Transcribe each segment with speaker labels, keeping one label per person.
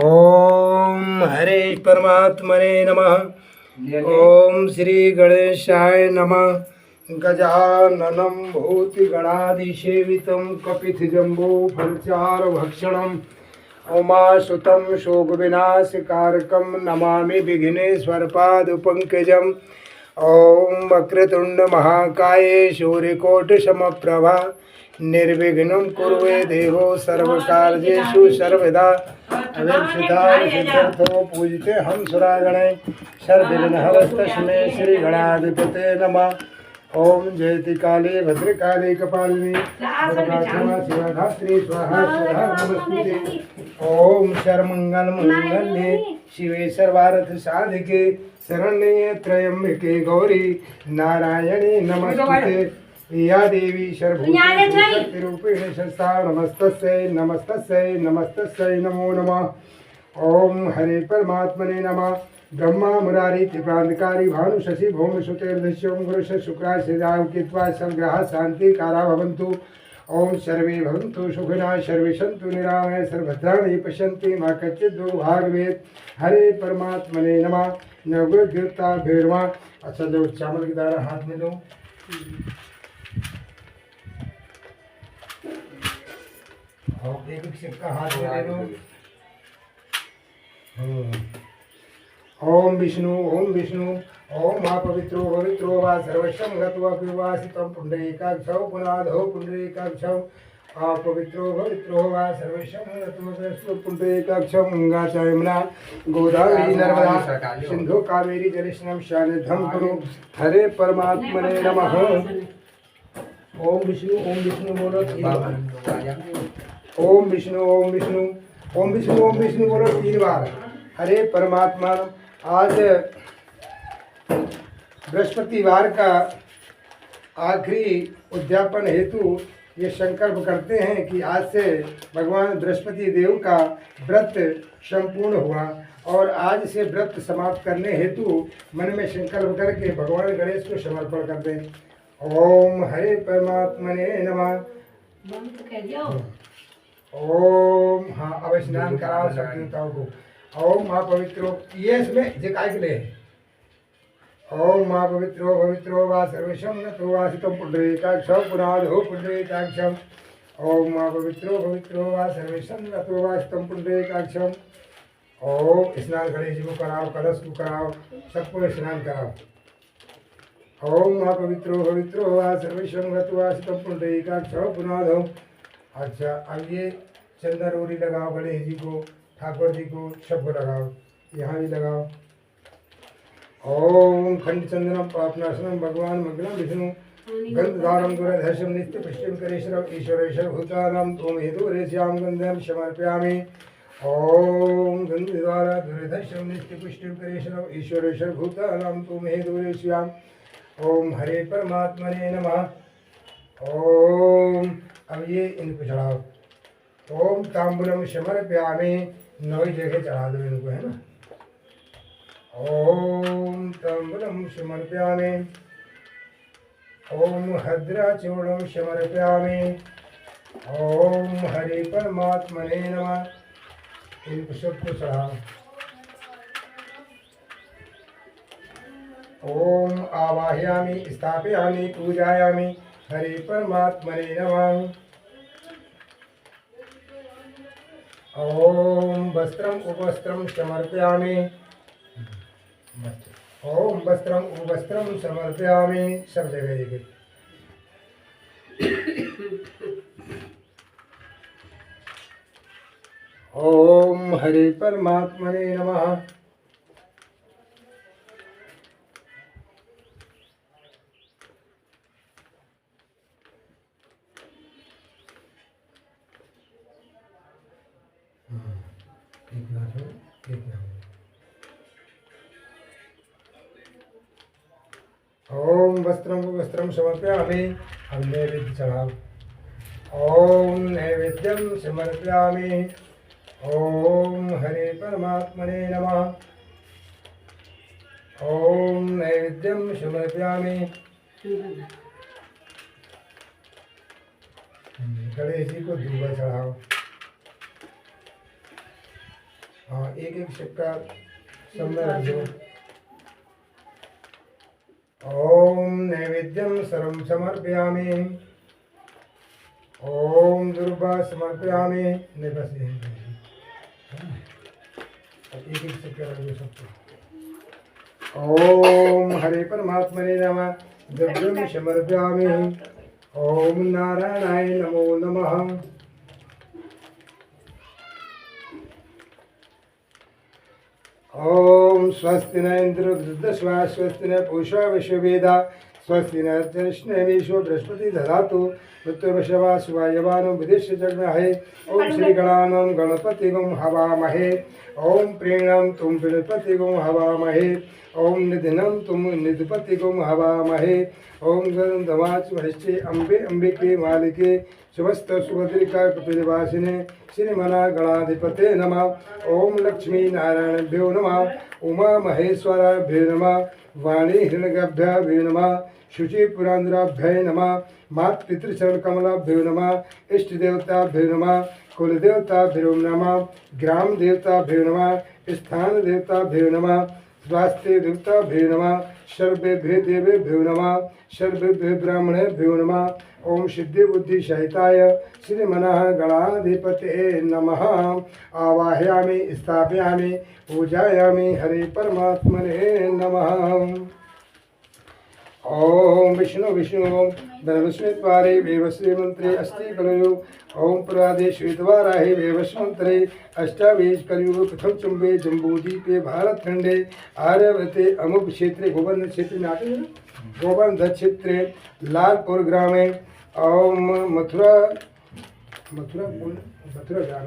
Speaker 1: ओम हरे परमात्मने नमः। ओम श्री गणेशाय नमः। गजाननं भूतिगणाधिसेवितं कपितजम्बो फलचार भक्षणम् उमासुतं शोकविनाशकारकं नमामि विघ्नेश्वरपादपङ्कजम्। ओम वक्रतुंड महाकाये सूर्यकोटिसमप्रभा निर्विघ्नं कुरु देवो सर्वकार्येषु सर्वदा। अभिषिद्धो पूजिते हम सुरागणे सर्वविघ्नहरस्तस्मै श्री गणाधिपते नमः। ओम जयति काले भद्रकाले कपालिनी शिवधात्री स्वाहा स्वाहा नमस्ते। ओम सर्वमंगल मंगल्ये शिवे सर्वार्थ साधिके शरण्ये त्र्यंबके गौरी नारायणी नमस्ते। या देवी सर्वभूतेषु शस्ता नमस्तस्यै नमस्तस्यै नमस्तस्यै नमो नमः। ओम हरे परमात्मने नमः। ब्रह्मा मुरारी त्रिप्रांतकारी भानु शशि भौम सुतेर्दस्यों गुरुश शुक्राय श्रीराम कृत्वा संग्रह शांति कारा भवन्तु। ओम सर्वे भवन्तु सुखिनः सर्वे सन्तु निरामय सर्वभद्राणि पश्यन्ति मा कच्चित् दुर्भाग्येत्। हरे परमात्मने नमः। नवग्रह भेड़वा। अच्छा जो चावल की दाना हाथ में लो। और एक सिक्का हाथ में ले लो। ओम विष्णु ओम महापवित्रो पवित्रो वा सर्वस्वं गत्वा पिवासितं पुण्डरीकाक्षौ पुनाधौ पुण्डरीकाक्षौ अपवित्रो पवित्रो वा सर्वस्वं गत्वा पुण्डरीकाक्षौ गंगा च यमुना गोदावरी नर्मदा सिंधु कावेरी जलेस्मिन् सन्निधिं कुरु। हरे परमात्मने नमः। ओम विष्णु बोलो। ओम विष्णु बोलो 3 बार। हरे परमात्मा। आज बृहस्पतिवार का आखिरी उद्यापन हेतु ये संकल्प करते हैं कि आज से भगवान बृहस्पति देव का व्रत संपूर्ण हुआ और आज से व्रत समाप्त करने हेतु मन में संकल्प करके भगवान गणेश को समर्पण कर दें। ओम हरे परमात्मने नमः। ओम हाँ अब स्नान कराओ सब देवताओं को। ओम महापवित्रो ये इसमें जिकाय के लिए। ओम महापवित्रो पवित्रो वा सर्वेशं नतो वासितं पुण्डरीकाक्षौ पुनाधो पुण्डरीकाक्षम्। ओम महापवित्रो पवित्रो वा सर्वेशं नतो वासितं पुण्डरीकाक्षम्। ओम स्नान गणेश जी को कराओ, कलश को कराओ, सबको स्नान कराओ। ओम महापवित्रो पवित्रो वा सर्वेशं नतो वासितं पुण्डरीकाक्षौ पुनाधो। अच्छा अब ये चंदन रोरी लगाओ गणेश जी को, ठाकुर जी को, सबको लगाओ, यहाँ भी लगाओ। ओम खंड चंदनम पापनाशनम भगवान मंगलम विष्णु गंधधारम दुरधर्षम नित्य पुष्टिम करेश्वरम ईश्वरेश्वर भूतानाम तोम हेतु रेश्याम गंधम समर्पयामि। ओम गंधद्वारा दुरधर्षम नित्य पुष्टिम करेश्वरम ईश्वरेश्वर भूतानाम तोम हेतु रेश्याम। ओम हरे परमात्मने नमः। ओम अब ये इनको चढ़ाओ। ओम तांबूलम समर्पयामि। 9 जगह चढ़ा दो इनको, है ना। ओम तांबूलम समर्पयामि। ओम हद्राचूर्णम समर्पयामि। ओम हरे परमात्मने नमः। इनको सबको चढ़ाओ। ओम आवाहयामि स्थापयामि पूजायामि। हरे परमात्मने नमः। ओम वस्त्रम उपवस्त्रम समर्पयामि। ओम वस्त्रम उपवस्त्रम समर्पयामि। सब जगह एक। ओम हरे परमात्मने नमः। ओम वस्त्रम समर्पयामि। अब नैवेद्य चढ़ाओ। ओम नैवेद्यम समर्पयामि। ओम हरे परमात्मने नमः। ओम नैवेद्यम समर्पयामि। गणेश जी को दूबा चढ़ाओ। हाँ, एक एक सिक्का सामने रख दो। ओम नैवेद्यम सर्वं समर्पयामि। ओम दुर्वा समर्पयामि। नहीं बस यही एक एक सिक्का रख दो सबको। ओम हरे परमात्मने नमः। द्रव्यं समर्पयामि। ओम नारायणाय नमो नमः। ओम स्वस्ति न इंद्र वृद्धस्वा स्वस्ति न पूषा विश्ववेदा स्वस्ति न कृष्ण विश्व बृहस्पति दधातु मृत्युर्वशवा शिवायवानो विदेश जगमहे। ओम श्री गणानां गणपति गुम हवामहे। ओम प्रेणम तुम गणपति गुम हवामहे। ओम निधिनम तुम निधिपति गुम हवामहे। ओम गंधवाच महिष्ये अम्बे अंबिके मालिके शुभस्त सुभद्रिका कपिलवासिने श्रीमना गणाधिपते नमः। ओम लक्ष्मी नारायणभ्यो नमः। उमा महेश्वराभ्यो नमः। वाणी हिरण्यगभ्यो नमः। शुचि पुरांद्राभ्य नमः। मात पितृचरण कमलाभ्यो नमः। इष्ट देवताभ्यो नमः। कुल देवताभ्यो नमः। ग्राम देवताभ्यो नमः। स्थान देवताभ्यो नमः। स्वास्थ्य देवताभ्यो नमः। सर्वेभ्यो देवेभ्यो नमः। सर्वेभ्यो ब्राह्मणेभ्यो नमः। ओम सिद्धि बुद्धि सहिताय श्रीमनः गणाधिपते नमः। आवाहयामि स्थापयामि पूजायामि हरे परमात्मने नमः। ओम विष्णु विष्णु धर्मस्मित्वारे वेवस्वे मंत्रे अस्ति कलयुग। ओम पुरादेश विद्वाराहे वेवस्मंत्रे अष्टावेश कलयुग प्रथम चुंबे जम्बूदीपे भारत खंडे आर्यवते अमुक क्षेत्रे गोवर्धन क्षेत्र में आते हैं गोवर्धन क्षेत्रे लालपुर ग्रामे। ओम मथुरा ग्राम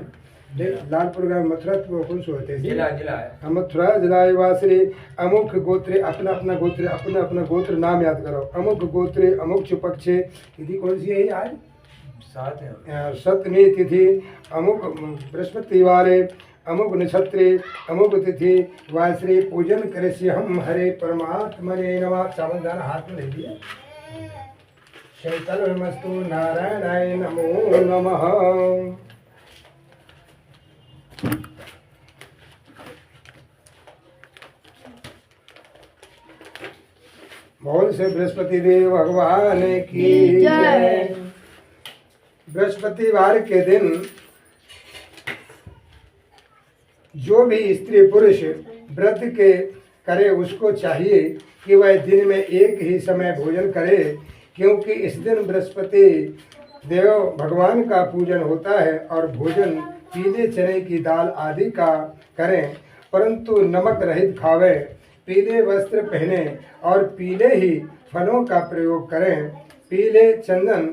Speaker 1: लालपुर ग्राम मथुरा कौन से होते हैं मथुरा जिलावासी अमुक गोत्रे अपना अपना गोत्र नाम याद करो। अमुक गोत्रे अमुक चुपक्षे तिथि कौन सी है आज सप्तमी तिथि अमुक बृहस्पतिवारे अमुक नक्षत्रे अमुक तिथि वासरे पूजन करे हम हरे परमात्मने नमः। चावल दाना हाथ में ले लिया। शैतलमस्तु नारायणाय नमो नमः। बोल से बृहस्पति देव भगवान की जय। बृहस्पतिवार के दिन जो भी स्त्री पुरुष व्रत के करे उसको चाहिए कि वह दिन में एक ही समय भोजन करे, क्योंकि इस दिन बृहस्पति देव भगवान का पूजन होता है। और भोजन पीले चने की दाल आदि का करें, परंतु नमक रहित खावें। पीले वस्त्र पहने और पीले ही फलों का प्रयोग करें। पीले चंदन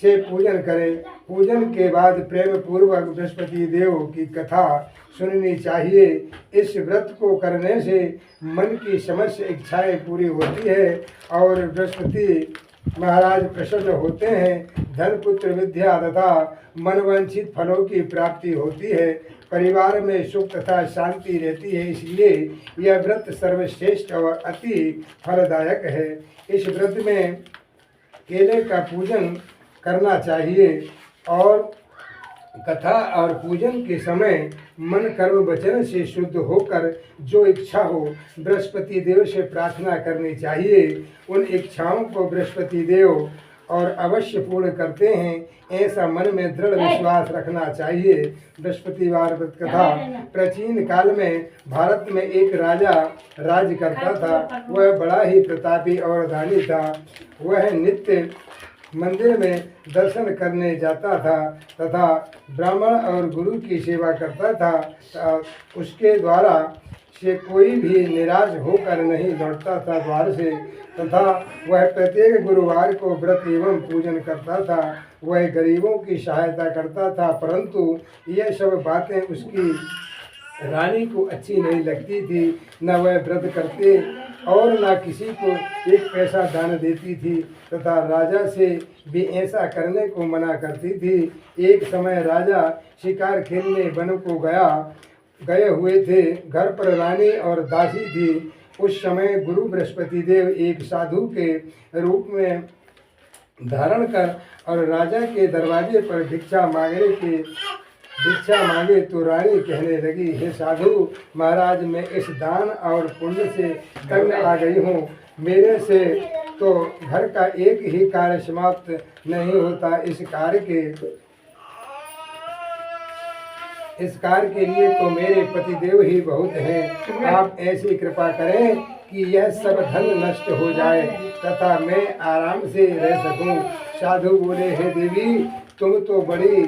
Speaker 1: से पूजन करें। पूजन के बाद प्रेम पूर्वक बृहस्पति देव की कथा सुननी चाहिए। इस व्रत को करने से मन की समस्त इच्छाएं पूरी होती है और बृहस्पति महाराज प्रसन्न होते हैं। धन पुत्र विद्या तथा मनवांछित फलों की प्राप्ति होती है। परिवार में सुख तथा शांति रहती है। इसलिए यह व्रत सर्वश्रेष्ठ और अति फलदायक है। इस व्रत में केले का पूजन करना चाहिए और कथा और पूजन के समय मन कर्म वचन से शुद्ध होकर जो इच्छा हो बृहस्पति देव से प्रार्थना करनी चाहिए। उन इच्छाओं को बृहस्पति देव और अवश्य पूर्ण करते हैं, ऐसा मन में दृढ़ विश्वास रखना चाहिए। बृहस्पतिवार व्रत कथा। प्राचीन काल में भारत में एक राजा राज करता था। वह बड़ा ही प्रतापी और दानी था। वह नित्य मंदिर में दर्शन करने जाता था तथा ब्राह्मण और गुरु की सेवा करता था। उसके द्वारा से कोई भी निराश होकर नहीं लौटता था द्वार से, तथा वह प्रत्येक गुरुवार को व्रत एवं पूजन करता था। वह गरीबों की सहायता करता था, परंतु यह सब बातें उसकी रानी को अच्छी नहीं लगती थी। न वह व्रत करते और न किसी को एक पैसा दान देती थी तथा राजा से भी ऐसा करने को मना करती थी। एक समय राजा शिकार खेलने वन को गए हुए थे। घर पर रानी और दासी थी। उस समय गुरु बृहस्पति देव एक साधु के रूप में धारण कर और राजा के दरवाजे पर भिक्षा मांगने के भिक्षा मांगे तो रानी कहने लगी, हे साधु महाराज, मैं इस दान और पुण्य से तंग आ गई हूँ। मेरे से तो घर का एक ही कार्य समाप्त नहीं होता। इस कार्य के लिए तो मेरे पतिदेव ही बहुत हैं। आप ऐसी कृपा करें कि यह सब धन नष्ट हो जाए तथा मैं आराम से रह सकूं। साधु बोले, हे देवी, तुम तो बड़ी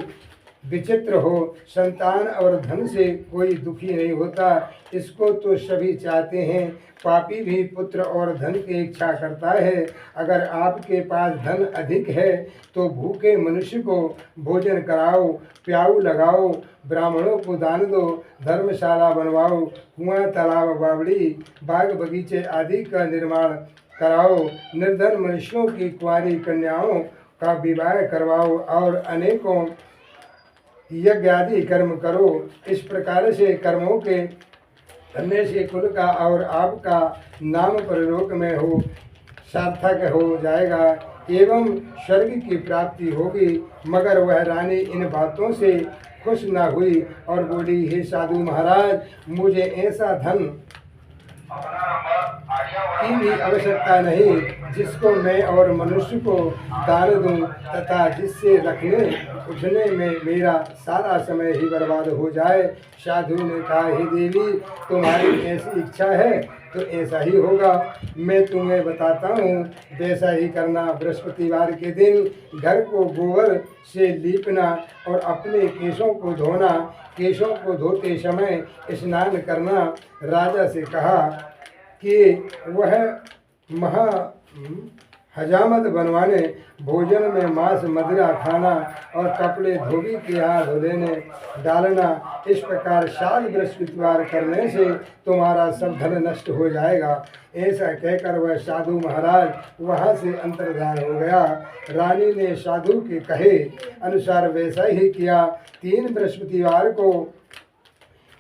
Speaker 1: विचित्र हो। संतान और धन से कोई दुखी नहीं होता, इसको तो सभी चाहते हैं। पापी भी पुत्र और धन की इच्छा करता है। अगर आपके पास धन अधिक है तो भूखे मनुष्य को भोजन कराओ, प्याऊ लगाओ, ब्राह्मणों को दान दो, धर्मशाला बनवाओ, कुआं, तालाब, बावड़ी, बाग बगीचे आदि का निर्माण कराओ, निर्धन मनुष्यों की कुंवारी कन्याओं का विवाह करवाओ और अनेकों यज्ञ आदि कर्म करो। इस प्रकार से कर्मों के करने से कुल का और आपका नाम परलोक में हो सार्थक हो जाएगा एवं स्वर्ग की प्राप्ति होगी। मगर वह रानी इन बातों से खुश न हुई और बोली, हे साधु महाराज, मुझे ऐसा धन की भी आवश्यकता नहीं जिसको मैं और मनुष्य को दान दूं तथा जिससे रखने उठने में मेरा सारा समय ही बर्बाद हो जाए। साधु ने कहा, हे देवी, तुम्हारी ऐसी इच्छा है तो ऐसा ही होगा। मैं तुम्हें बताता हूँ, वैसा ही करना। बृहस्पतिवार के दिन घर को गोबर से लीपना और अपने केशों को धोना। केशों को धोते समय स्नान करना। राजा से कहा कि वह हजामत बनवाने, भोजन में मांस मदिरा खाना और कपड़े धोबी के हाथ धोने डालना। इस प्रकार 7 बृहस्पतिवार करने से तुम्हारा सब धन नष्ट हो जाएगा। ऐसा कहकर वह साधु महाराज वहाँ से अंतर्धान हो गया। रानी ने साधु के कहे अनुसार वैसा ही किया। 3 बृहस्पतिवार को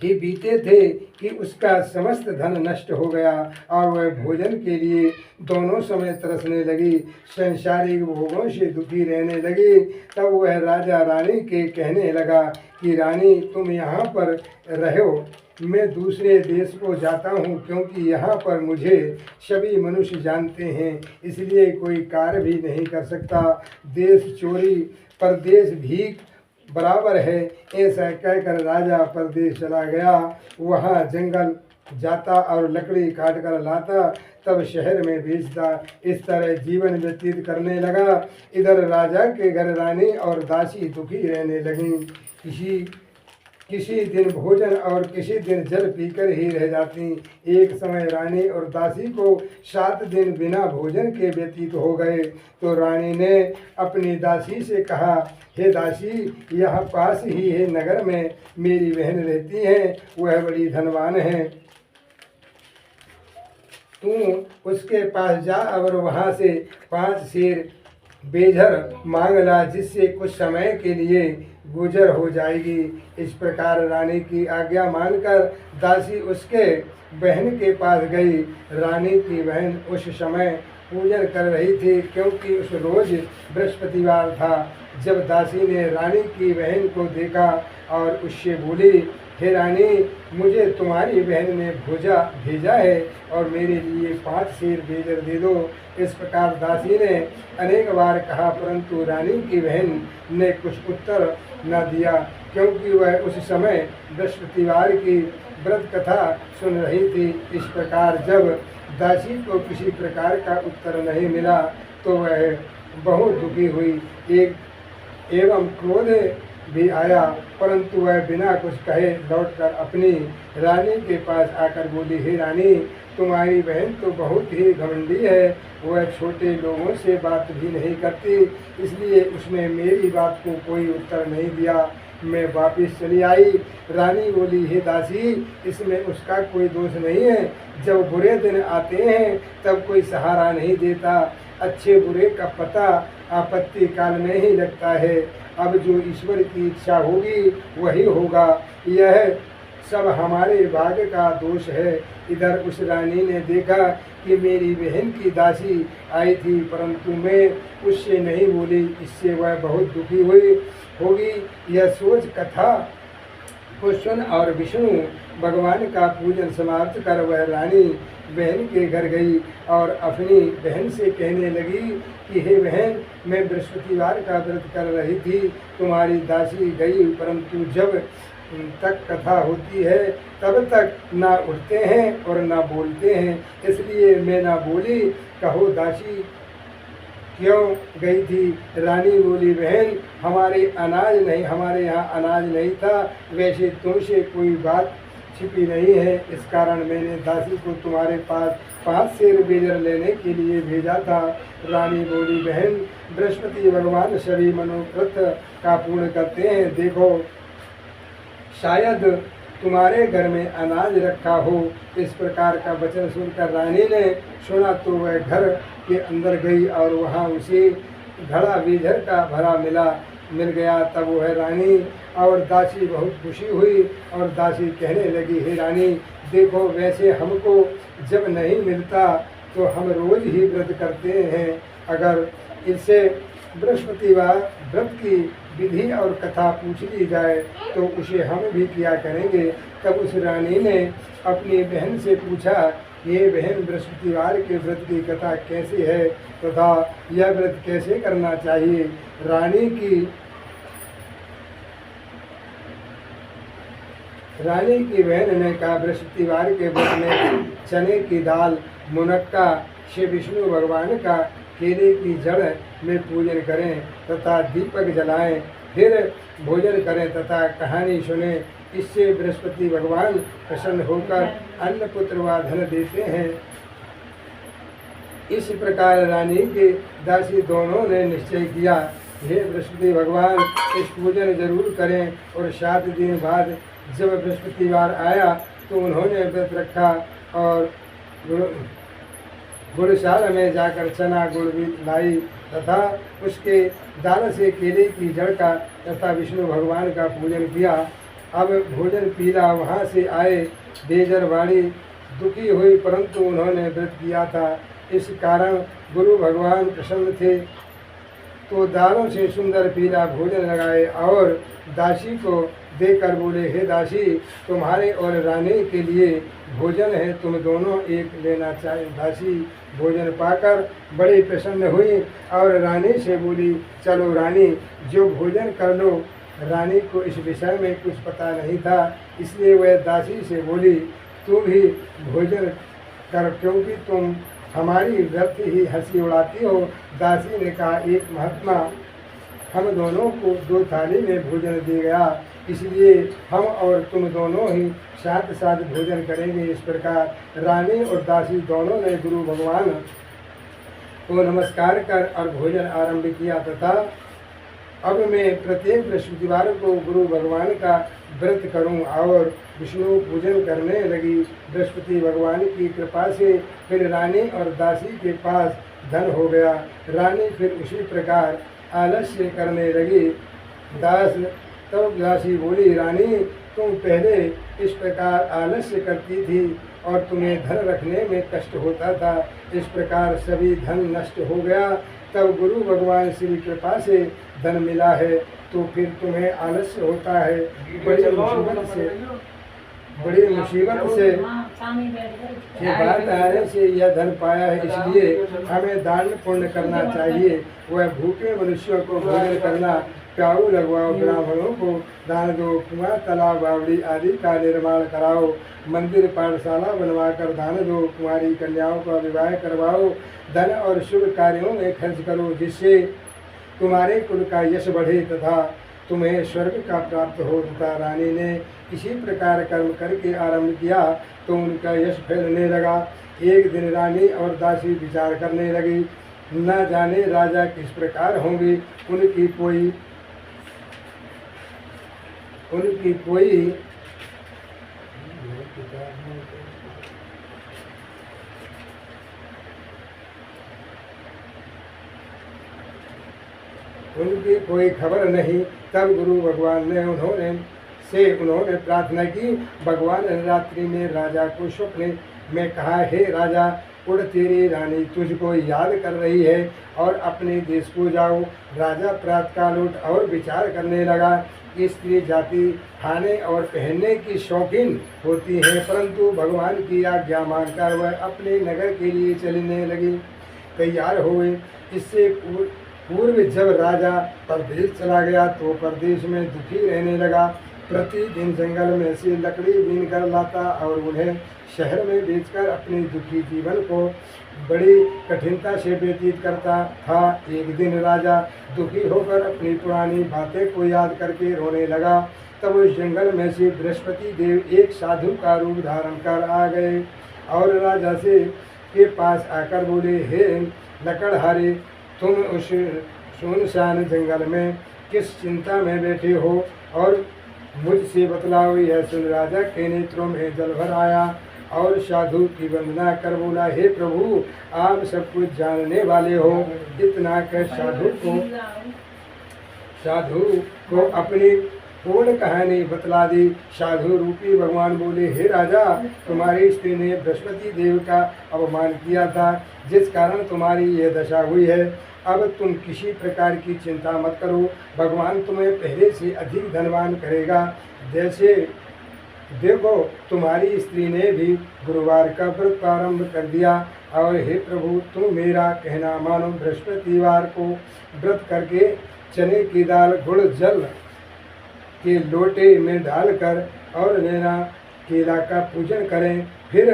Speaker 1: ही बीते थे कि उसका समस्त धन नष्ट हो गया और वह भोजन के लिए दोनों समय तरसने लगी, संसारिक भोगों से दुखी रहने लगी। तब वह राजा रानी के कहने लगा कि रानी, तुम यहाँ पर रहो, मैं दूसरे देश को जाता हूँ, क्योंकि यहाँ पर मुझे सभी मनुष्य जानते हैं, इसलिए कोई कार्य भी नहीं कर सकता। देश चोरी परदेश भीख बराबर है। ऐसा कहकर राजा परदेश चला गया। वहाँ जंगल जाता और लकड़ी काट कर लाता, तब शहर में बेचता। इस तरह जीवन व्यतीत करने लगा। इधर राजा के घर रानी और दासी दुखी रहने लगी। किसी दिन भोजन और किसी दिन जल पीकर ही रह जाती। एक समय रानी और दासी को 7 दिन बिना भोजन के व्यतीत हो गए तो रानी ने अपनी दासी से कहा, हे दासी, यह पास ही है नगर में मेरी बहन रहती है, वह बड़ी धनवान है, तू उसके पास जा और वहाँ से 5 सेर बेझर मांग ला, जिससे कुछ समय के लिए गुजर हो जाएगी। इस प्रकार रानी की आज्ञा मानकर दासी उसके बहन के पास गई। रानी की बहन उस समय पूजन कर रही थी, क्योंकि उस रोज बृहस्पतिवार था। जब दासी ने रानी की बहन को देखा और उससे बोली, हे रानी, मुझे तुम्हारी बहन ने भेजा है और मेरे लिए 5 सेर बेजर दे दो। इस प्रकार दासी ने अनेक बार कहा, परंतु रानी की बहन ने कुछ उत्तर न दिया, क्योंकि वह उस समय बृहस्पतिवार की व्रत कथा सुन रही थी। इस प्रकार जब दासी को किसी प्रकार का उत्तर नहीं मिला तो वह बहुत दुखी हुई। एवं क्रोध भी आया, परंतु वह बिना कुछ कहे लौटकर अपनी रानी के पास आकर बोली, हे रानी, तुम्हारी बहन तो बहुत ही घमंडी है, वह छोटे लोगों से बात भी नहीं करती, इसलिए उसने मेरी बात को कोई उत्तर नहीं दिया। मैं वापस चली आई। रानी बोली, हे दासी, इसमें उसका कोई दोष नहीं है। जब बुरे दिन आते हैं तब कोई सहारा नहीं देता, अच्छे बुरे का पता आपत्ति काल में ही लगता है। अब जो ईश्वर की इच्छा होगी वही होगा, यह सब हमारे भाग्य का दोष है। इधर उस रानी ने देखा कि मेरी बहन की दासी आई थी, परंतु मैं उससे नहीं बोली, इससे वह बहुत दुखी हुई होगी। यह सोच कथा को सुन और विष्णु भगवान का पूजन समाप्त कर वह रानी बहन के घर गई और अपनी बहन से कहने लगी कि हे बहन, मैं बृहस्पतिवार का व्रत कर रही थी, तुम्हारी दासी गई, परंतु जब तक कथा होती है तब तक ना उठते हैं और ना बोलते हैं, इसलिए मैं ना बोली। कहो दासी क्यों गई थी? रानी बोली, बहन हमारे यहाँ अनाज नहीं था, वैसे तुमसे कोई बात छिपी नहीं है, इस कारण मैंने दासी को तुम्हारे पास 5 सेर बेजर लेने के लिए भेजा था। रानी बोली, बहन बृहस्पति भगवान सभी मनोव्रत का पूर्ण करते हैं, देखो शायद तुम्हारे घर में अनाज रखा हो। इस प्रकार का वचन सुनकर रानी ने सुना तो वह घर के अंदर गई और वहाँ उसे घड़ा बेजर का भरा मिल गया। तब वह रानी और दासी बहुत खुशी हुई और दासी कहने लगी, हे रानी देखो, वैसे हमको जब नहीं मिलता तो हम रोज ही व्रत करते हैं, अगर इससे बृहस्पतिवार व्रत की विधि और कथा पूछ ली जाए तो उसे हम भी किया करेंगे। तब उस रानी ने अपनी बहन से पूछा, ये बहन बृहस्पतिवार के व्रत की कथा कैसी है तथा यह व्रत कैसे करना चाहिए? रानी की बहन ने कहा, बृहस्पतिवार के व्रत में चने की दाल, मुनक्का से विष्णु भगवान का केले की जड़ में पूजन करें तथा दीपक जलाएं, फिर भोजन करें तथा कहानी सुने, इससे बृहस्पति भगवान प्रसन्न होकर अन्न पुत्र व धन देते हैं। इस प्रकार रानी के दासी दोनों ने निश्चय किया, हे बृहस्पति भगवान इस पूजन जरूर करें। और 7 दिन बाद जब बृहस्पतिवार आया तो उन्होंने व्रत रखा और गुड़शाला में जाकर चना गुड़ भी लाई तथा उसके दाल से केले की जड़ का तथा विष्णु भगवान का पूजन किया। अब भोजन पीला वहाँ से आए बेजरवाणी दुखी हुई, परंतु उन्होंने व्रत किया था, इस कारण गुरु भगवान प्रसन्न थे तो दालों से सुंदर पीला भोजन लगाए और दासी को देकर बोले, हे दासी तुम्हारे और रानी के लिए भोजन है, तुम दोनों एक लेना चाहिए। दासी भोजन पाकर बड़ी प्रसन्न हुई और रानी से बोली, चलो रानी जो भोजन कर लो। रानी को इस विषय में कुछ पता नहीं था, इसलिए वह दासी से बोली, तू भी भोजन कर क्योंकि तुम हमारी व्यर्थ ही हंसी उड़ाती हो। दासी ने कहा, एक महात्मा हम दोनों को 2 थाली में भोजन दिया गया, इसलिए हम और तुम दोनों ही साथ साथ भोजन करेंगे। इस प्रकार रानी और दासी दोनों ने गुरु भगवान को नमस्कार कर और भोजन आरंभ किया तथा अब मैं प्रत्येक बृहस्पतिवार को गुरु भगवान का व्रत करूं और विष्णु पूजन करने लगी। बृहस्पति भगवान की कृपा से फिर रानी और दासी के पास धन हो गया। रानी फिर उसी प्रकार आलस्य करने लगी। तब दासी बोली, रानी तुम पहले इस प्रकार आलस्य करती थी और तुम्हें धन रखने में कष्ट होता था, इस प्रकार सभी धन नष्ट हो गया। तब गुरु भगवान श्री कृपा से धन मिला है तो फिर तुम्हें आलस्य होता है। बड़ी मुसीबत से ये बात आने से यह धन पाया है, इसलिए हमें दान पुण्य करना चाहिए। वह भूखे मनुष्यों को भोजन करना, प्याऊ लगवाओ, ब्राह्मणों को दान दो, कुआं तालाब बावड़ी आदि का निर्माण कराओ, मंदिर पाठशाला बनवाकर दान दो, कुंवारी कन्याओं का विवाह करवाओ, धन और शुभ कार्यों में खर्च करो, जिससे तुम्हारे कुल का यश बढ़े तथा तुम्हें स्वर्ग का प्राप्त हो। तथा रानी ने इसी प्रकार कर्म करके आरंभ किया तो उनका यश फैलने लगा। एक दिन रानी और दासी विचार करने लगी, न जाने राजा किस प्रकार होंगे, उनकी कोई खबर नहीं। तब गुरु भगवान ने उन्होंने प्रार्थना की। भगवान ने रात्रि में राजा को स्वप्न में कहा, हे राजा उड़ तेरी रानी तुझको याद कर रही है और अपने देश को जाओ। राजा प्रातःकाल उठ और विचार करने लगा कि स्त्री जाति खाने और पहनने की शौकीन होती है, परंतु भगवान की आज्ञा मानकर वह अपने नगर के लिए चलने लगी, तैयार हुए। इससे पूर्व जब राजा परदेश चला गया तो परदेश में दुखी रहने लगा। प्रतिदिन जंगल में से लकड़ी बीन कर लाता और उन्हें शहर में बेचकर अपने दुखी जीवन को बड़ी कठिनता से व्यतीत करता था। एक दिन राजा दुखी होकर अपनी पुरानी बातें को याद करके रोने लगा। तब उस जंगल में से बृहस्पति देव एक साधु का रूप धारण कर आ गए और राजा से के पास आकर बोले, हे लकड़हारे, तुम उस सुनसान जंगल में किस चिंता में बैठे हो और मुझसे बतलाओ। यह सुन राजा के नेत्रों में जल भर आया और साधु की वंदना कर बोला, हे प्रभु, आप सब कुछ जानने वाले हो। इतना कर साधु को अपनी पूर्ण कहानी बतला दी। साधु रूपी भगवान बोले, हे राजा, तुम्हारी स्त्री ने बृहस्पति देव का अपमान किया था, जिस कारण तुम्हारी यह दशा हुई है। अब तुम किसी प्रकार की चिंता मत करो, भगवान तुम्हें पहले से अधिक धनवान करेगा। जैसे देखो, तुम्हारी स्त्री ने भी गुरुवार का व्रत प्रारंभ कर दिया और हे प्रभु, तुम मेरा कहना मानो। बृहस्पतिवार को व्रत करके चने की दाल गुड़ जल के लोटे में डालकर और लेना केला का पूजन करें, फिर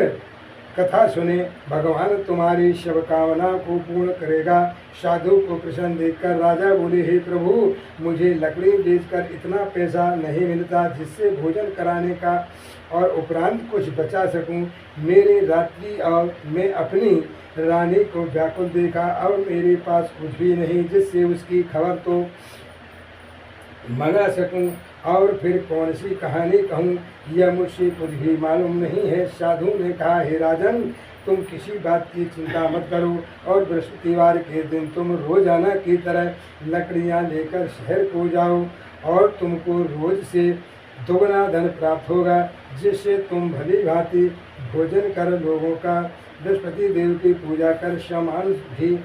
Speaker 1: कथा सुने, भगवान तुम्हारी सब कामना को पूर्ण करेगा। साधु को प्रसन्न देखकर राजा बोले, हे प्रभु, मुझे लकड़ी बेचकर इतना पैसा नहीं मिलता जिससे भोजन कराने का और उपरांत कुछ बचा सकूं। मेरे रात्रि और मैं अपनी रानी को व्याकुल देखा और मेरे पास कुछ भी नहीं जिससे उसकी खबर तो मंगा सकूं, और फिर कौन सी कहानी कहूँ, यह मुझसे कुछ भी मालूम नहीं है। साधु ने कहा, हे राजन, तुम किसी बात की चिंता मत करो और बृहस्पतिवार के दिन तुम रोजाना की तरह लकड़ियाँ लेकर शहर को जाओ और तुमको रोज से दोगुना धन प्राप्त होगा, जिससे तुम भली भांति भोजन कर लोगों का बृहस्पति देव की पूजा कर सम्मान भी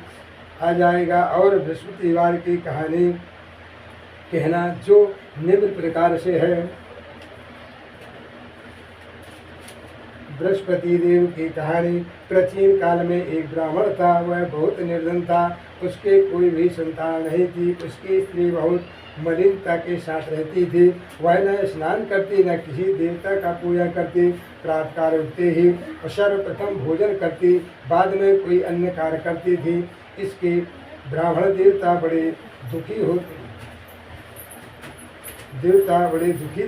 Speaker 1: आ जाएगा। और बृहस्पतिवार की कहानी कहना जो निम्न प्रकार से है। बृहस्पति देव की कहानी। प्राचीन काल में एक ब्राह्मण था, वह बहुत निर्धन था, उसके कोई भी संतान नहीं थी। उसकी स्त्री बहुत मलिनता के साथ रहती थी, वह न स्नान करती न किसी देवता का पूजा करती। प्रातःकाल उठते ही सर्वप्रथम भोजन करती, बाद में कोई अन्य कार्य करती थी। इसके ब्राह्मण देवता बड़े दुखी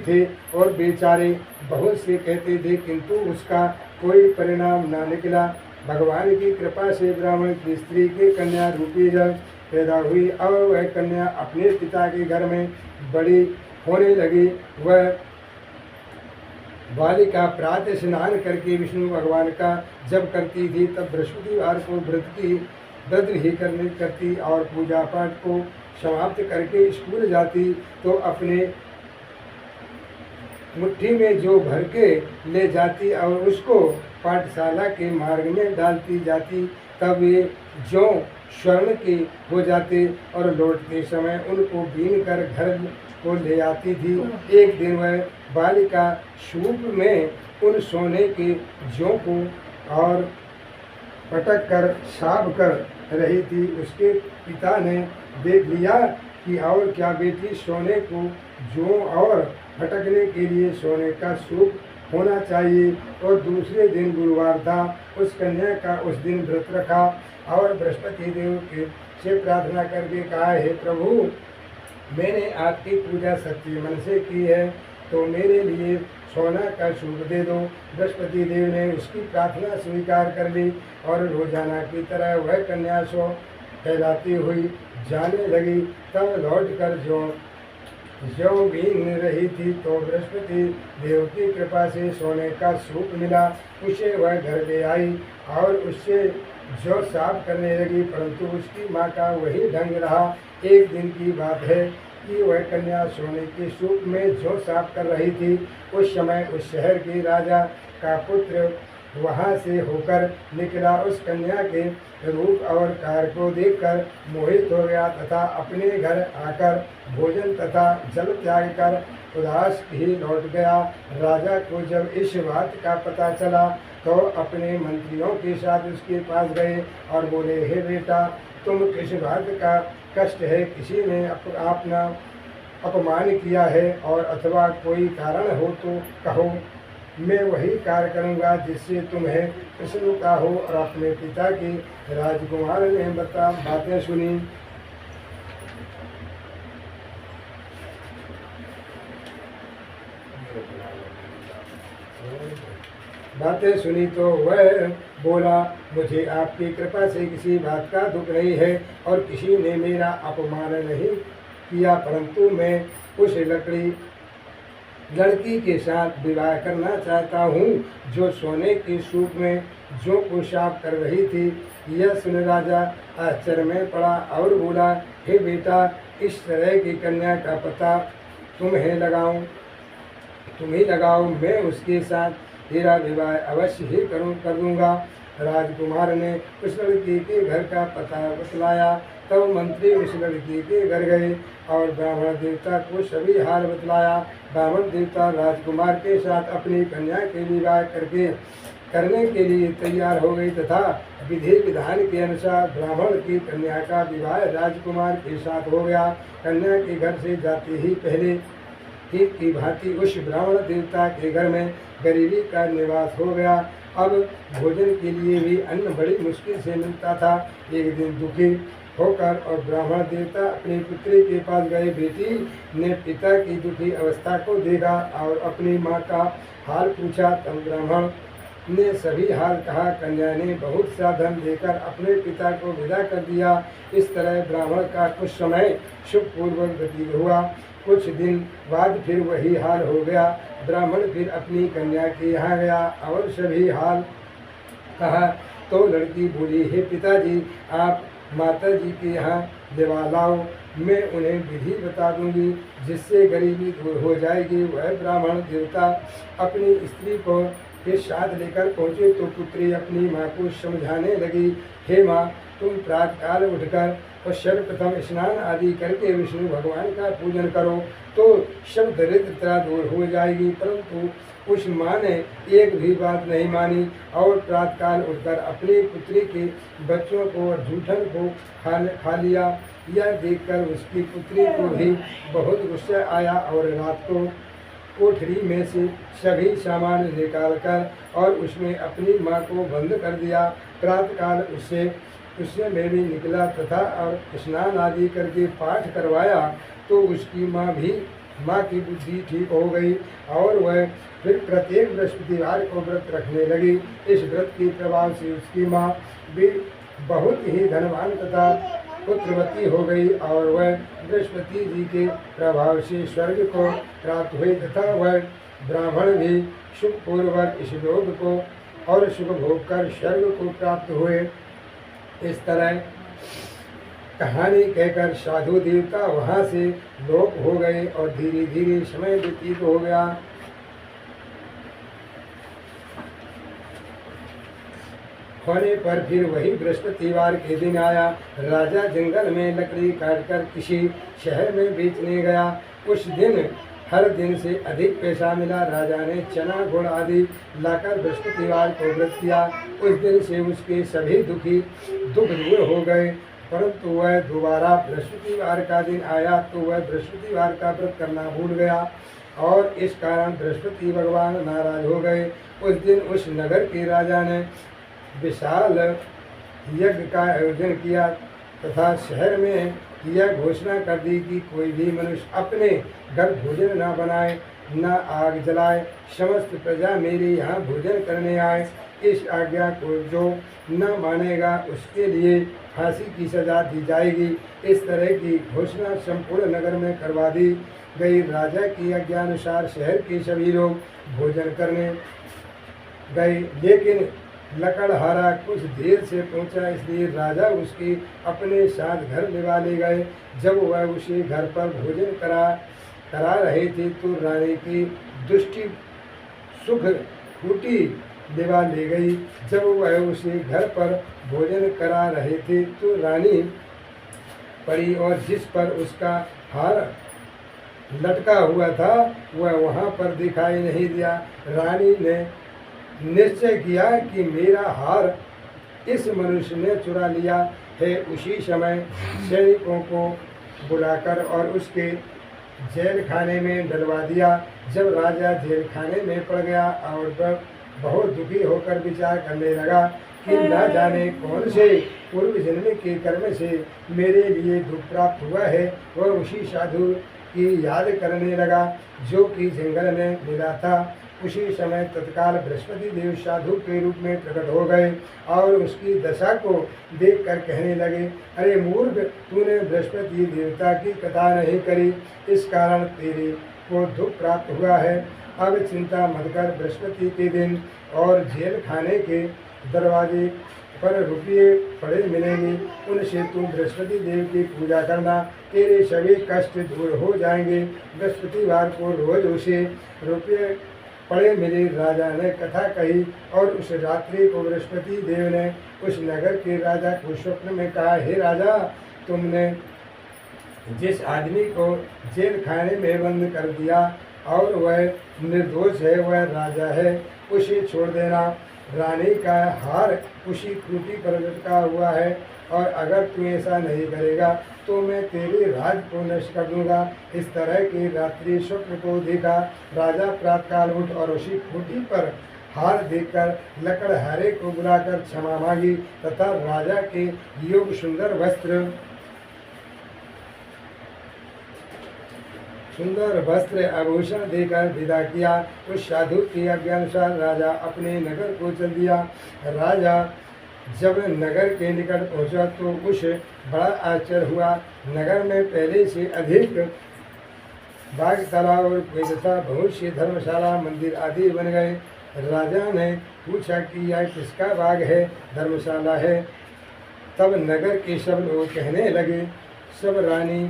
Speaker 1: थे और बेचारे बहुत से कहते थे, किंतु उसका कोई परिणाम न निकला। भगवान की कृपा से ब्राह्मण की स्त्री की कन्या रूपी जब पैदा हुई और वह कन्या अपने पिता के घर में बड़ी होने लगी। वह बालिका प्रातः स्नान करके विष्णु भगवान का जप करती थी, तब बृहस्पतिवार को व्रत ही करती और पूजा पाठ को समाप्त करके स्कूल जाती तो अपने मुट्ठी में जो भर के ले जाती और उसको पाठशाला के मार्ग में डालती जाती। तब वे जो स्वर्ण के हो जाते और लौटते समय उनको बीन कर घर को ले आती थी। एक दिन वह बालिका सूप में उन सोने के जौ को और पटक कर साफ कर रही थी। उसके पिता ने देख लिया कि और क्या बेटी, सोने को जौ और फटकने के लिए सोने का सूप होना चाहिए। और दूसरे दिन गुरुवार था। उस कन्या का उस दिन व्रत रखा और बृहस्पति देव से प्रार्थना करके कहा, हे प्रभु, मैंने आपकी पूजा सच्चे मन से की है, तो मेरे लिए सोना का सूप दे दो। बृहस्पति देव ने उसकी प्रार्थना स्वीकार कर ली और रोजाना की तरह वह कन्या सो फैलाती हुई जाने लगी। तब लौटकर जो बीन रही थी तो बृहस्पति देव की कृपा से सोने का सूप मिला। उसे वह घर ले आई और उससे जो साफ करने लगी, परंतु उसकी माँ का वही ढंग रहा। एक दिन की बात है कि वह कन्या सोने के सूप में जो साफ कर रही थी, उस समय उस शहर के राजा का पुत्र वहाँ से होकर निकला। उस कन्या के रूप और कार्य को देखकर मोहित हो गया तथा अपने घर आकर भोजन तथा जल त्याग कर उदास ही लौट गया। राजा को जब इस बात का पता चला तो अपने मंत्रियों के साथ उसके पास गए और बोले, हे बेटा, तुम किस बात का कष्ट है? किसी ने अपना अपमान किया है और अथवा कोई कारण हो तो कहो, मैं वही कार्य करूँगा जिससे तुम्हें प्रसन्नता हो। और अपने पिता के राजकुमार ने बातें सुनी। बातें सुनी तो वह बोला, मुझे आपकी कृपा से किसी बात का दुख नहीं है और किसी ने मेरा अपमान नहीं किया, परंतु मैं उस लड़की के साथ विवाह करना चाहता हूँ जो सोने के सूप में जो पोशाक कर रही थी। यह सुन राजा आश्चर्य में पड़ा और बोला, हे बेटा, इस तरह की कन्या का पता तुम ही लगाओ, मैं उसके साथ तेरा विवाह अवश्य ही कर दूंगा। राजकुमार ने उस लड़की के घर का पता बतलाया। तब मंत्री उस लड़की के घर गए और ब्राह्मण देवता को सभी हाल बतलाया। ब्राह्मण देवता राजकुमार के साथ अपनी कन्या के विवाह करने के लिए तैयार हो गई तथा विधि विधान के अनुसार ब्राह्मण की कन्या का विवाह राजकुमार के साथ हो गया। कन्या के घर से जाते ही पहले ही की भांति उस ब्राह्मण देवता के घर में गरीबी का निवास हो गया। अब भोजन के लिए भी अन्न बड़ी मुश्किल से मिलता था। एक दिन दुखी होकर और ब्राह्मण देवता अपनी पुत्री के पास गए। बेटी ने पिता की दुखी अवस्था को देखा और अपनी माँ का हाल पूछा। तब ब्राह्मण ने सभी हाल कहा। कन्या ने बहुत सा धन देकर अपने पिता को विदा कर दिया। इस तरह ब्राह्मण का कुछ समय सुखपूर्वक व्यतीत हुआ। कुछ दिन बाद फिर वही हाल हो गया। ब्राह्मण फिर अपनी कन्या के यहाँ गया और सभी हाल कहा तो लड़की बोली, हे पिताजी, आप माता जी के यहाँ दिवा लाओ, मैं उन्हें विधि बता दूंगी जिससे गरीबी दूर हो जाएगी। वह ब्राह्मण देवता अपनी स्त्री को के साथ लेकर पहुँचे तो पुत्री अपनी माँ को समझाने लगी, हे माँ, तुम प्रातःकाल उठकर और सर्वप्रथम स्नान आदि करके विष्णु भगवान का पूजन करो तो सब दरिद्रता दूर हो जाएगी। परंतु उस माँ ने एक भी बात नहीं मानी और प्रातःकाल उठकर अपनी पुत्री के बच्चों को और जूठन को खा लिया। यह देखकर उसकी पुत्री को भी बहुत गुस्सा आया और रात को कोठरी में से सभी सामान निकालकर और उसमें अपनी माँ को बंद कर दिया। प्रातःकाल उससे मैं भी निकला तथा और स्नान आदि करके पाठ करवाया तो उसकी माँ की बुद्धि ठीक हो गई और वह फिर प्रत्येक बृहस्पतिवार को व्रत रखने लगी। इस व्रत के प्रभाव से उसकी माँ भी बहुत ही धनवान तथा पुत्रवती हो गई और वह बृहस्पति जी के प्रभाव से स्वर्ग को प्राप्त हुई तथा वह ब्राह्मण भी सुखपूर्वक इस लोक को और सुख भोग कर स्वर्ग को प्राप्त हुए। इस तरह कहानी कहकर साधु देवता वहाँ से लोप हो गए और धीरे धीरे समय व्यतीत हो गया। होने पर फिर वही बृहस्पतिवार के दिन आया। राजा जंगल में लकड़ी काटकर किसी शहर में बेचने गया। उस दिन हर दिन से अधिक पैसा मिला। राजा ने चना गुड़ आदि लाकर बृहस्पतिवार को व्रत किया। उस दिन से उसके सभी दुख दूर हो गए। परंतु वह दोबारा बृहस्पतिवार का दिन आया तो वह बृहस्पतिवार का व्रत करना भूल गया और इस कारण बृहस्पति भगवान नाराज हो गए। उस दिन उस नगर के राजा ने विशाल यज्ञ का आयोजन किया तथा शहर में यह घोषणा कर दी कि कोई भी मनुष्य अपने घर भोजन न बनाए न आग जलाए। समस्त प्रजा मेरे यहाँ भोजन करने आए। इस आज्ञा को जो न मानेगा उसके लिए फांसी की सजा दी जाएगी। इस तरह की घोषणा संपूर्ण नगर में करवा दी गई। राजा की आज्ञानुसार शहर के सभी लोग भोजन करने गए, लेकिन लकड़हारा कुछ देर से पहुंचा, इसलिए राजा उसके अपने साथ घर लिवा ले गए। जब वह उसे घर पर भोजन करा रहे थे तो रानी की दृष्टि सुख फूटी दिवा ले गई। जब वह उसे घर पर भोजन करा रहे थे तो रानी पड़ी और जिस पर उसका हार लटका हुआ था वह वहाँ पर दिखाई नहीं दिया। रानी ने निश्चय किया कि मेरा हार इस मनुष्य ने चुरा लिया है। उसी समय सैनिकों को बुलाकर और उसके जेल खाने में डलवा दिया। जब राजा जेल खाने में पड़ गया और वह बहुत दुखी होकर विचार करने लगा कि न जाने कौन से पूर्व जन्म के कर्म से मेरे लिए दुख प्राप्त हुआ है, वह उसी साधु की याद करने लगा जो कि जंगल में मिला था। उसी समय तत्काल बृहस्पति देव साधु के रूप में प्रकट हो गए और उसकी दशा को देखकर कहने लगे, अरे मूर्ख, तूने बृहस्पति देवता की कथा नहीं करी, इस कारण तेरे को दुख प्राप्त हुआ है। अब चिंता मत कर, बृहस्पति के दिन और जेल खाने के दरवाजे पर रुपये पड़े मिलेंगे, उनसे तू बृहस्पति देव की पूजा करना, तेरे सभी कष्ट दूर हो जाएंगे। बृहस्पतिवार को रोज उसे रुपये पड़े मिले। राजा ने कथा कही और उस रात्रि को बृहस्पति देव ने उस नगर के राजा को स्वप्न में कहा, हे राजा, तुमने जिस आदमी को जेल खाने में बंद कर दिया और वह निर्दोष है, वह राजा है, उसे छोड़ देना। रानी का हार उसी खूंटी पर लटका हुआ है और अगर तू ऐसा नहीं करेगा तो मैं तेरे राज को नष्ट कर दूंगा। इस तरह के रात्रि स्वप्न को देखा। राजा प्रातःकाल उठ और उसी खूंटी पर हार देखकर लकड़हारे को बुलाकर क्षमा मांगी तथा राजा के योग सुंदर वस्त्र आभूषण देकर विदा किया। उस साधु की आज्ञानुसार राजा अपने नगर को चल दिया। राजा जब नगर के निकट पहुंचा तो उस बड़ा आश्चर्य हुआ। नगर में पहले से अधिक बाग, तालाब और कुएं तथा बहुत सी धर्मशाला, मंदिर आदि बन गए। राजा ने पूछा कि यह किसका बाग है, धर्मशाला है। तब नगर के सब लोग कहने लगे, सब रानी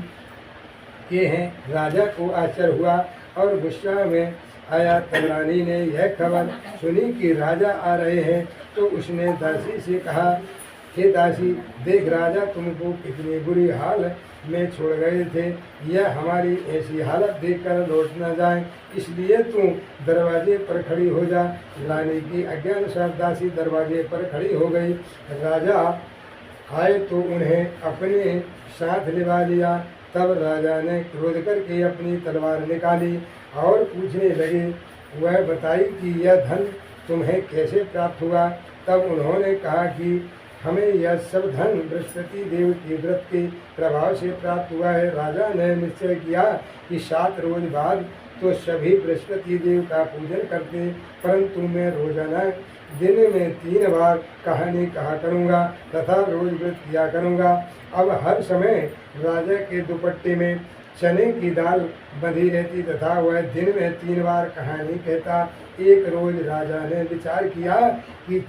Speaker 1: के हैं। राजा को आश्चर्य हुआ और गुस्सा में आया। तब रानी ने यह खबर सुनी कि राजा आ रहे हैं तो उसने दासी से कहा, हे दासी, देख राजा तुमको कितनी बुरी हाल में छोड़ गए थे, यह हमारी ऐसी हालत देखकर लौट न जाए, इसलिए तू दरवाजे पर खड़ी हो जा। रानी की आज्ञानुसार दासी दरवाजे पर खड़ी हो गई। राजा आए तो उन्हें अपने साथ लिवा लिया। तब राजा ने क्रोध करके अपनी तलवार निकाली और पूछने लगे, वह बताई कि यह धन तुम्हें कैसे प्राप्त हुआ। तब उन्होंने कहा कि हमें यह सब धन बृहस्पति देव के व्रत के प्रभाव से प्राप्त हुआ है। राजा ने निश्चय किया कि 7 रोज बाद तो सभी बृहस्पति देव का पूजन करते, परंतु मैं रोजाना दिन में 3 बार कहानी कहा करूँगा तथा रोज व्रत किया करूँगा। अब हर समय राजा के दुपट्टे में चने की दाल बंधी रहती तथा वह दिन में 3 बार कहानी कहता। एक रोज राजा ने विचार किया कि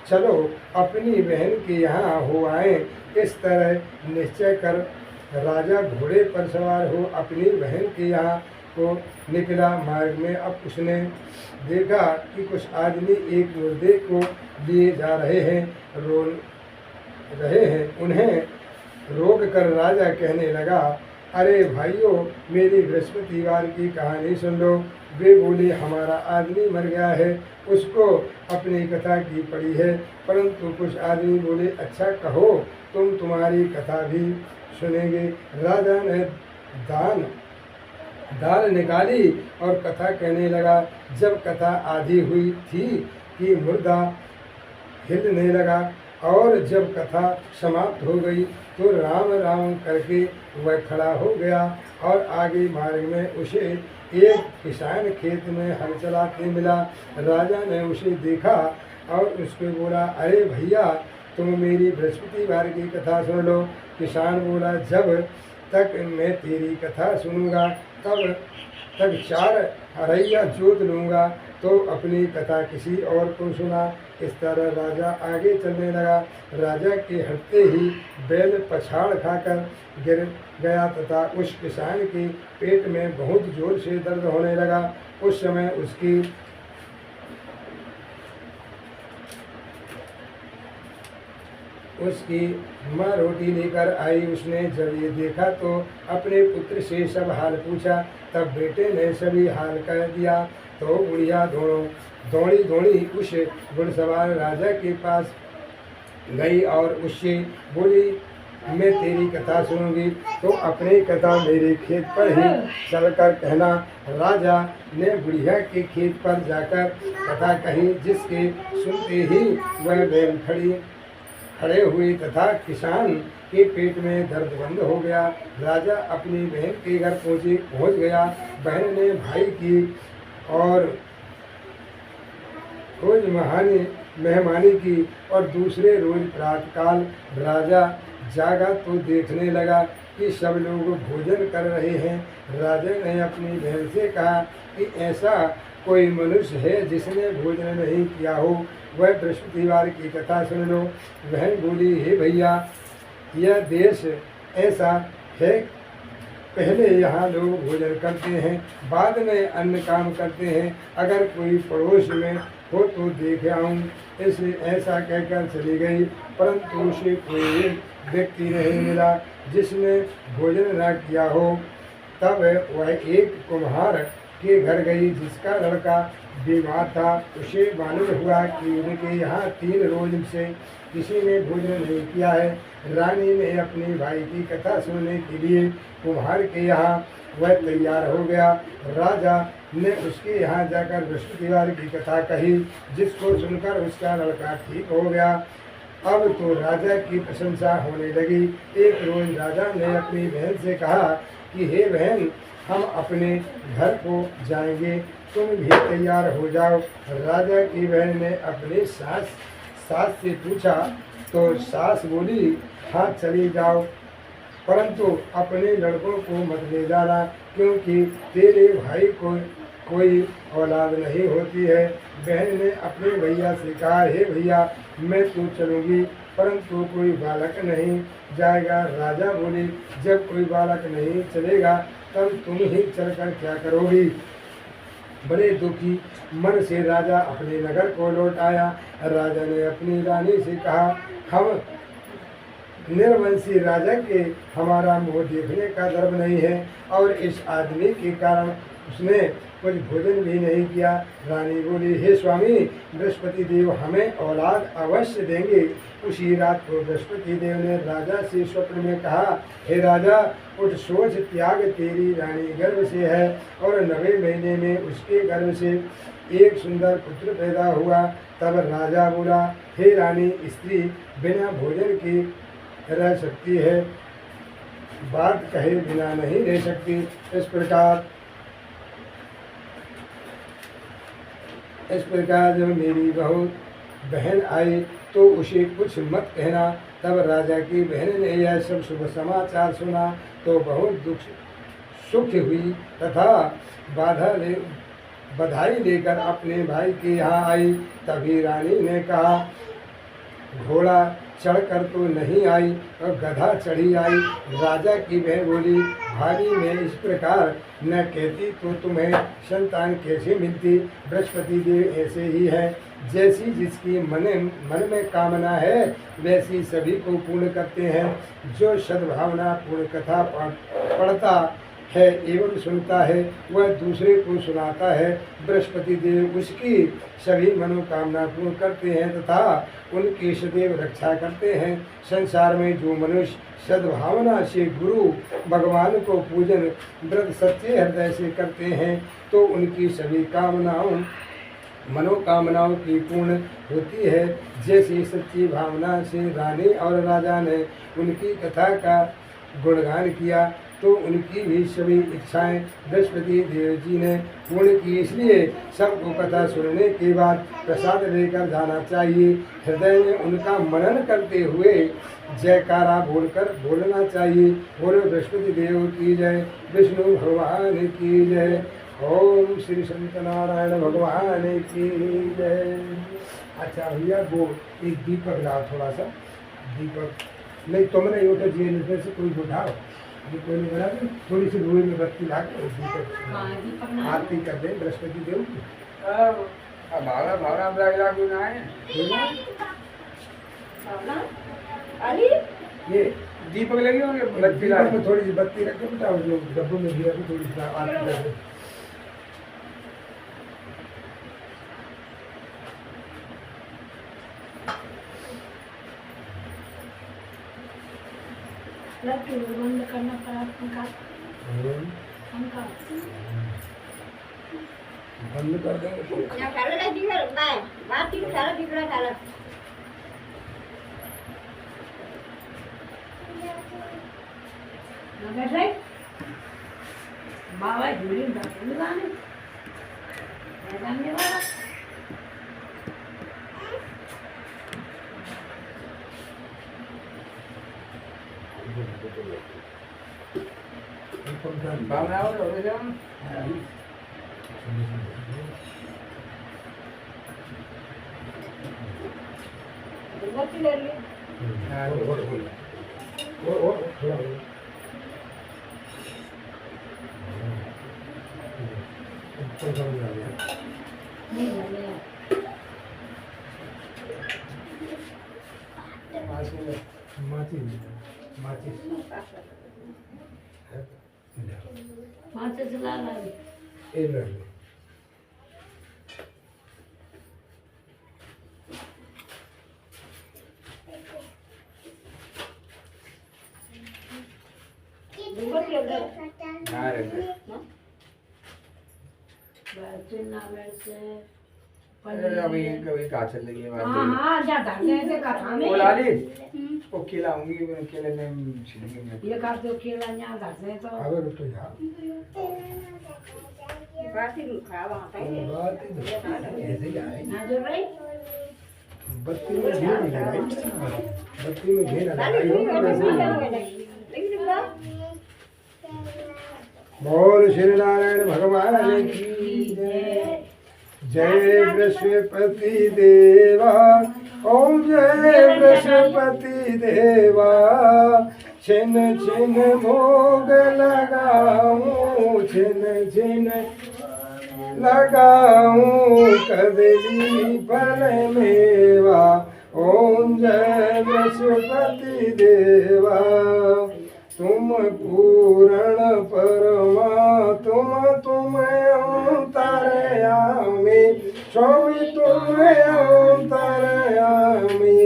Speaker 1: चलो अपनी बहन के यहाँ हो आए। इस तरह निश्चय कर राजा घोड़े पर सवार हो अपनी बहन के यहाँ को निकला। मार्ग में अब उसने देखा कि कुछ आदमी एक मुर्दे को लिए जा रहे हैं। उन्हें रोक कर राजा कहने लगा, अरे भाइयों, मेरी बृहस्पतिवार की कहानी सुन लो। वे बोले, हमारा आदमी मर गया है, उसको अपनी कथा की पड़ी है। परंतु कुछ आदमी बोले, अच्छा कहो, तुम्हारी कथा भी सुनेंगे। राजा ने दाल निकाली और कथा कहने लगा। जब कथा आधी हुई थी कि मुर्दा हिलने लगा और जब कथा समाप्त हो गई तो राम राम करके वह खड़ा हो गया और आगे मार्ग में उसे एक किसान खेत में हल चलाते मिला। राजा ने उसे देखा और उसको बोला, अरे भैया, तुम मेरी बृहस्पतिवार की कथा सुन लो। किसान बोला, जब तक मैं तेरी कथा सुनूंगा तब तक 4 हरैया जोत लूँगा, तो अपनी कथा किसी और को सुना। इस तरह राजा आगे चलने लगा। राजा के हटते ही बैल पछाड़ खाकर गिर गया तथा उस किसान के पेट में बहुत जोर से दर्द होने लगा। उस समय उसकी माँ रोटी लेकर आई। उसने जब ये देखा तो अपने पुत्र से सब हाल पूछा। तब बेटे ने सभी हाल कह दिया। तो बुढ़िया दौड़ी दौड़ी उस घुड़सवार राजा के पास गई और उससे बोली, मैं तेरी कथा सुनूंगी तो अपनी कथा मेरे खेत पर ही चलकर कहना। राजा ने बुढ़िया के खेत पर जाकर कथा कही, जिसके सुनते ही वह बैल खड़े हुए तथा किसान के पेट में दर्द बंद हो गया। राजा अपनी बहन के घर पहुंच गया। बहन ने भाई की और रोज मेहमानी की और दूसरे रोज प्रातःकाल राजा जागा तो देखने लगा कि सब लोग भोजन कर रहे हैं। राजा ने अपनी बहन से कहा कि ऐसा कोई मनुष्य है जिसने भोजन नहीं किया हो, वह बृहस्पतिवार की कथा सुन लो। बहन बोली, हे भैया, यह देश ऐसा है, पहले यहाँ लोग भोजन करते हैं, बाद में अन्य काम करते हैं। अगर कोई पड़ोस में हो तो देख आऊँ। इसे ऐसा कहकर चली गई, परंतु उसे कोई व्यक्ति नहीं मिला जिसने भोजन न किया हो। तब वह एक कुम्हार के घर गई जिसका लड़का बीमार था। उसे मालूम हुआ कि उनके यहाँ 3 रोज से किसी ने भोजन नहीं किया है। रानी ने अपने भाई की कथा सुनने के लिए कुम्हार के यहाँ वह तैयार हो गया। राजा ने उसके यहाँ जाकर बृहस्पतिवार की कथा कही, जिसको सुनकर उसका लड़का ठीक हो गया। अब तो राजा की प्रशंसा होने लगी। एक रोज राजा ने अपनी बहन से कहा कि हे बहन, हम अपने घर को जाएंगे, तुम भी तैयार हो जाओ। राजा की बहन ने अपनी सास से पूछा तो सास बोली, हाँ चली जाओ, परंतु अपने लड़कों को मत ले जाना, क्योंकि तेरे भाई को कोई औलाद नहीं होती है। बहन ने अपने भैया से कहा, हे भैया, मैं तो चलूँगी, परंतु कोई बालक नहीं जाएगा। राजा बोली, जब कोई बालक नहीं चलेगा तब तुम ही चलकर क्या करोगी। बड़े दुखी मन से राजा अपने नगर को लौट आया। राजा ने अपनी रानी से कहा, हम निर्वंशी राजा के हमारा मुँह देखने का धर्म नहीं है, और इस आदमी के कारण उसने कुछ भोजन भी नहीं किया। रानी बोली, हे स्वामी, बृहस्पति देव हमें औलाद अवश्य देंगे। उसी रात को बृहस्पति देव ने राजा से स्वप्न में कहा, हे राजा, उठ, सोच त्याग, तेरी रानी गर्भ से है और 9वें महीने में उसके गर्भ से एक सुंदर पुत्र पैदा हुआ। तब राजा बोला, हे रानी, स्त्री बिना भोजन के रह सकती है, बात कहे बिना नहीं रह सकती। इस प्रकार जब मेरी बहन आई तो उसे कुछ मत कहना। तब राजा की बहन ने यह सब शुभ समाचार सुना तो बहुत सुख हुई तथा बधाई लेकर अपने भाई के यहाँ आई। तभी रानी ने कहा, घोड़ा चढ़कर तो नहीं आई और गधा चढ़ी आई। राजा की बहन बोली, भाभी, मैं इस प्रकार न कहती तो तुम्हें संतान कैसे मिलती। बृहस्पति देव ऐसे ही है, जैसी जिसकी मन में कामना है वैसी सभी को पूर्ण करते हैं। जो सद्भावना पूर्ण कथा पढ़ता है एवं सुनता है वह दूसरे को सुनाता है। बृहस्पति देव उसकी सभी मनोकामना पूर्ण करते हैं तथा उनकी सदैव रक्षा करते हैं। संसार में जो मनुष्य सद्भावना से गुरु भगवान को पूजन व्रत सच्चे हृदय से करते हैं तो उनकी सभी मनोकामनाओं की पूर्ण होती है। जैसी सच्ची भावना से रानी और राजा ने उनकी कथा का गुणगान किया तो उनकी भी सभी इच्छाएं बृहस्पति देव जी ने पूर्ण की। इसलिए सबको कथा सुनने के बाद प्रसाद लेकर जाना चाहिए। हृदय में उनका मनन करते हुए जयकारा बोलना चाहिए। बोलो बृहस्पति देव की जय, विष्णु भगवान की जय, ओम श्री सत्यनारायण भगवान की जय। अच्छा भैया, वो एक दीपक लाओ, थोड़ा सा दीपक नहीं, तुमने ये तो जी से कोई उठाओ, कोई नहीं बना, थोड़ी सी धुएं में बत्ती ला के दीपक आरती कर दे बृहस्पति देव की।
Speaker 2: भाड़ा भाड़ा अरे
Speaker 1: ये
Speaker 3: दीपक लगे होंगे बत्ती
Speaker 1: दीपक में थोड़ी सी बत्ती रख के बेटा जो डब्बू में गिरा के थोड़ी सी आरती कर दे।
Speaker 2: लड़की को बंद करना पड़ा पंखा पंखा
Speaker 1: बंद कर देंगे।
Speaker 2: या सारा दिख रहा है बात ही सारा दिख रहा सारा नगर से बाबा झूली बैठे लगाने लगाने वाला
Speaker 3: भावना हो रहे हैं
Speaker 2: बत्ती ले ली
Speaker 1: वो थोड़ा
Speaker 2: नहीं ले
Speaker 1: माचिस
Speaker 2: माथे चला ला
Speaker 1: ए ले
Speaker 2: बत्ती ले
Speaker 3: हाँ रे
Speaker 2: बैठे ना बैठे
Speaker 3: अभी कभी कहाँ चल रही है
Speaker 2: हाँ हाँ ज्यादा ऐसे कथा में
Speaker 3: वो लाली वो खिलाऊंगी केले में छिलेंगे मैं
Speaker 2: ये कर दो केला यहाँ घर से तो
Speaker 1: अगर तो यार
Speaker 2: बाती रुखा वहाँ पे
Speaker 1: बात ही ऐसे ही आए
Speaker 2: ना जो भाई
Speaker 1: बत्ती में घी नहीं लगाई बत्ती में घी लगाई हो बोल श्री नारायण भगवान की जय जय बृहस्पति देवा ओम जय बृहस्पति देवा छिन छिन भोग लगाऊं छिन छिन लगाऊं कदली फल मेवा ओम जय बृहस्पति देवा तुम पूर्ण परमात्म तुम अंतर्यामी स्वामी तुम अंतर्यामी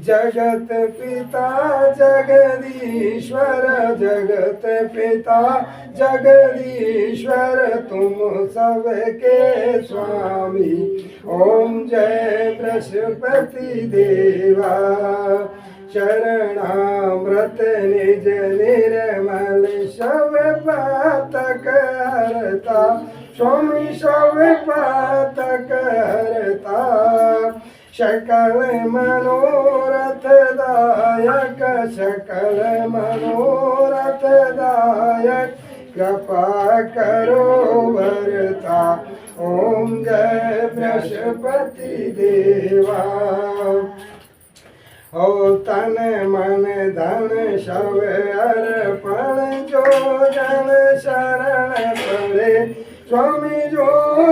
Speaker 1: जगत पिता जगदीश्वर जगत पिता जगदीश्वर तुम सबके स्वामी ओम जय बृहस्पति देवा शरणामृत निज निर्मल शव पातक हरता स्वामी शव पातक हरता सकल मनोरथ दायक सकल मनोरथ दायक कृपा करो भरता ओम जय बृहस्पति देवा ओ तन मन धन सब अर्पण जो जन शरण पड़े स्वामी जो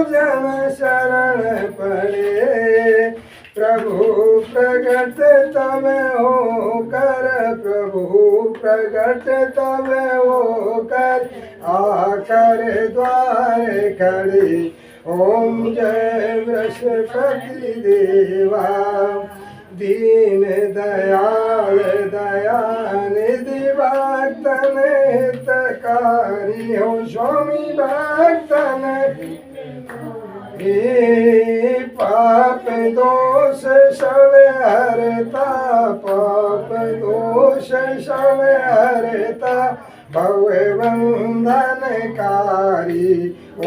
Speaker 1: जन शरण पड़े प्रभु प्रगट तब हो कर प्रभु प्रगट तब हो कर आकर द्वार खड़े ओम जय बृहस्पति देवा दीन दयाल दयानिधि भक्तन हितकारी हो स्वामी भक्तन हे पाप दोष सब हरता पाप दोष सब हरता भव बंधनकारी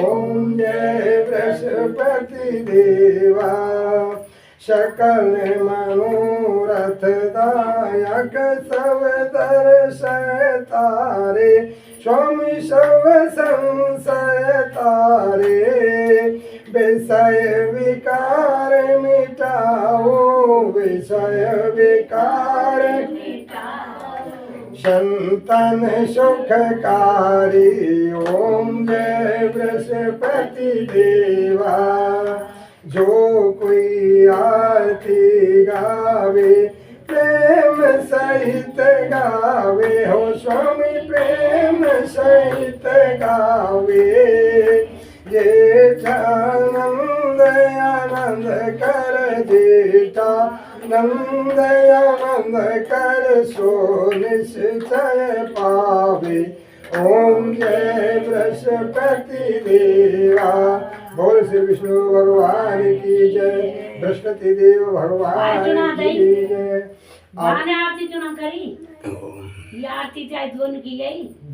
Speaker 1: ओम जय बृहस्पति देवा सकल मनोरथ दायक सब दर्शन तारे स्वामी सब संशय तारे विषय विकार मिटाओ विषय विकार संतन सुखकारी ओम जय बृहस्पति देवा जो कोई आरती गावे प्रेम सहित गावे हो स्वामी प्रेम सहित गावे ये आनंद आनंद कर जेठा नंद आनंद कर सो निश्चय पावे ओम जय बृहस्पति देवा बोल श्री विष्णु भगवान की जय बृहस्पति देव भगवान की जय
Speaker 2: आरती क्यों ना करी ये आरती चाहे दोनों की गई